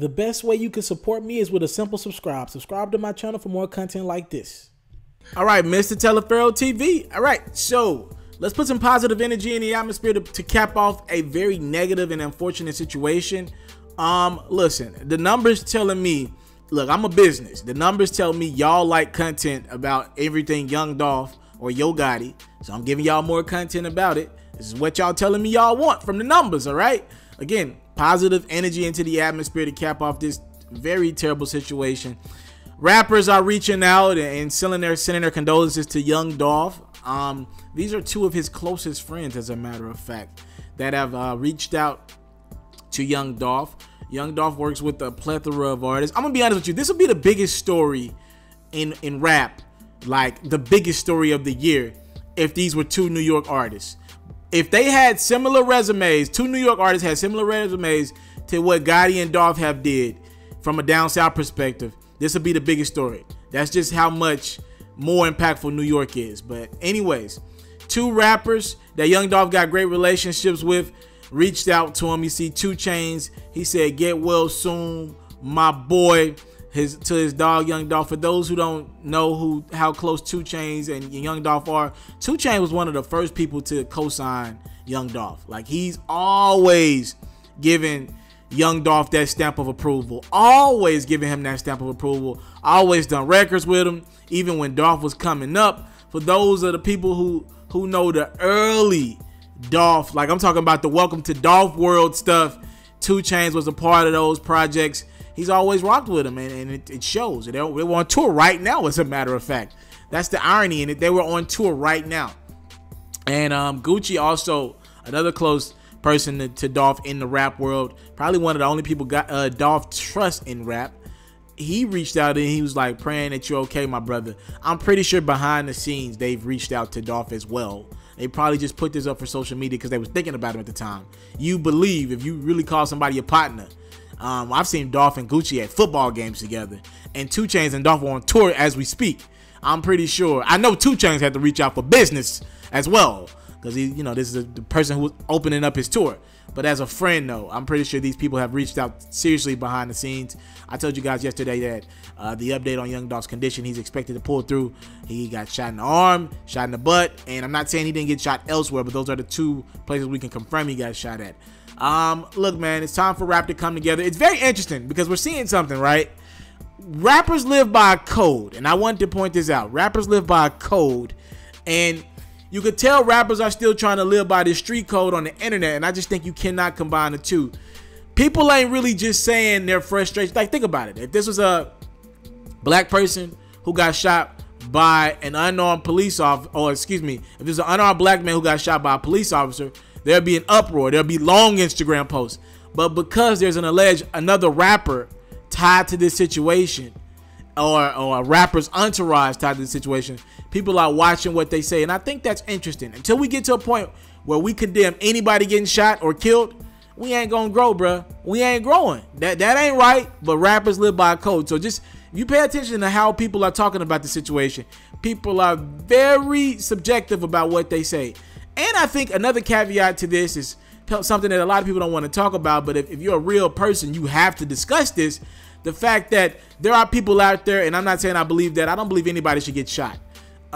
The best way you can support me is with a simple subscribe. Subscribe to my channel for more content like this. All right, Mr. TALIAFERRO TV. All right, so let's put some positive energy in the atmosphere to cap off a very negative and unfortunate situation. Listen, the numbers telling me, look, I'm a business. The numbers tell me y'all like content about everything Young Dolph or Yo Gotti. So I'm giving y'all more content about it. This is what y'all telling me y'all want from the numbers, all right? Again, positive energy into the atmosphere to cap off this very terrible situation. Rappers are reaching out and sending their condolences to Young Dolph. These are two of his closest friends, as a matter of fact, that have reached out to Young Dolph. Young Dolph works with a plethora of artists. I'm gonna be honest with you, this will be the biggest story in rap, like the biggest story of the year, if these were two New York artists. If they had similar resumes, two New York artists had similar resumes to what Gotti and Dolph have did from a down south perspective, this would be the biggest story. That's just how much more impactful New York is. But anyways, two rappers that Young Dolph got great relationships with reached out to him. You see 2Chainz, he said, "Get well soon, my boy," to his dog Young Dolph. For those who don't know how close 2Chainz and Young Dolph are, 2Chainz was one of the first people to co-sign Young Dolph. Like, he's always giving Young Dolph that stamp of approval, always giving him that stamp of approval, always done records with him, even when Dolph was coming up. For those of the people who know the early Dolph, like I'm talking about the Welcome to Dolph World stuff, 2Chainz was a part of those projects. He's always rocked with him, and it shows. They were on tour right now, as a matter of fact. That's the irony in it. They were on tour right now. And Gucci, also another close person to Dolph in the rap world, probably one of the only people Dolph trusts in rap. He reached out and he was like, "Praying that you're okay, my brother." I'm pretty sure behind the scenes they've reached out to Dolph as well. They probably just put this up for social media because they was thinking about him at the time. You believe if you really call somebody a partner. I've seen Dolph and Gucci at football games together, and 2Chainz and Dolph are on tour as we speak. I'm pretty sure. I know 2Chainz had to reach out for business as well, because this is the person who was opening up his tour. But as a friend, though, I'm pretty sure these people have reached out seriously behind the scenes. I told you guys yesterday that the update on Young Dolph's condition, he's expected to pull through. He got shot in the arm, shot in the butt, and I'm not saying he didn't get shot elsewhere, but those are the two places we can confirm he got shot at. Look, man, it's time for rap to come together. It's very interesting because we're seeing something, right? Rappers live by a code, and I wanted to point this out. Rappers live by a code, and you could tell rappers are still trying to live by this street code on the internet, and I just think you cannot combine the two. People ain't really just saying their frustration. Like, think about it. If this was a black person who got shot by an unarmed police officer, or excuse me, if there's an unarmed black man who got shot by a police officer, there'll be an uproar. There'll be long Instagram posts. But because there's another rapper tied to this situation, or a rapper's entourage tied to this situation, people are watching what they say. And I think that's interesting. Until we get to a point where we condemn anybody getting shot or killed, we ain't gonna grow, bruh. We ain't growing. That ain't right, but rappers live by a code. So just, if you pay attention to how people are talking about the situation, people are very subjective about what they say. And I think another caveat to this is something that a lot of people don't want to talk about, but if you're a real person, you have to discuss this. The fact that there are people out there, and I'm not saying I believe that. I don't believe anybody should get shot.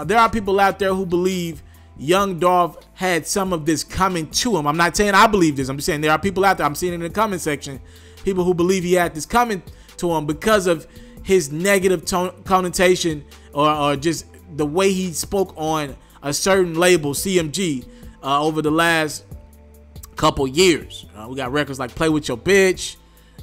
There are people out there who believe Young Dolph had some of this coming to him. I'm not saying I believe this. I'm just saying there are people out there, I'm seeing it in the comment section, people who believe he had this coming to him because of his negative connotation or just the way he spoke on a certain label, CMG, over the last couple years. We got records like Play With Your Bitch.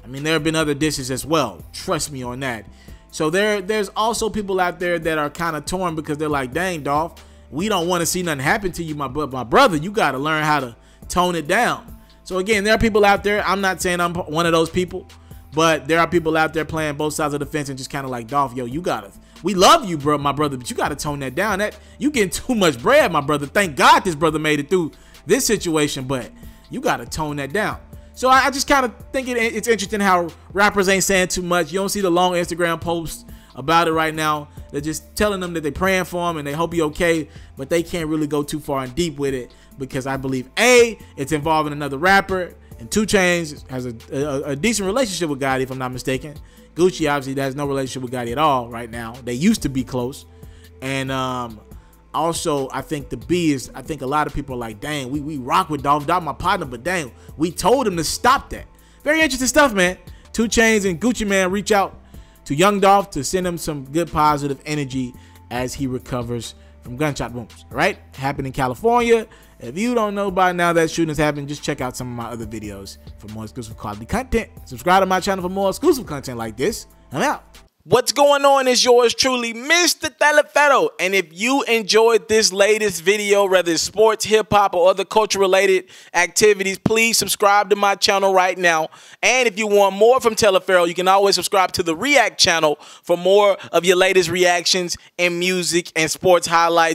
I mean, there have been other disses as well. Trust me on that. So there's also people out there that are kind of torn because they're like, "Dang, Dolph, we don't want to see nothing happen to you, my brother. You got to learn how to tone it down." So again, there are people out there. I'm not saying I'm one of those people, but there are people out there playing both sides of the fence and just kind of like, "Dolph, yo, you gotta. We love you, bro, my brother, but you gotta tone that down. That you getting too much bread, my brother. Thank God this brother made it through this situation, but you gotta tone that down." So I just kind of think it's interesting how rappers ain't saying too much. You don't see the long Instagram posts about it right now. They're just telling them that they're praying for him and they hope he's okay, but they can't really go too far and deep with it because I believe A, it's involving another rapper, And 2Chainz has a decent relationship with Gotti, if I'm not mistaken. Gucci obviously has no relationship with Gotti at all right now. They used to be close. And also, I think the B is, I think a lot of people are like, dang, we rock with Dolph. Dolph my partner, but dang, we told him to stop that. Very interesting stuff, man. 2Chainz and Gucci Mane reach out to young Dolph to send him some good positive energy as he recovers from gunshot wounds. All right, happened in California. If you don't know by now that shooting has happened, just check out some of my other videos for more exclusive quality content. Subscribe to my channel for more exclusive content like this. I'm out. What's going on is yours truly, Mr. TALIAFERRO. And if you enjoyed this latest video, whether it's sports, hip-hop, or other culture-related activities, please subscribe to my channel right now. And if you want more from TALIAFERRO, you can always subscribe to the React channel for more of your latest reactions and music and sports highlights.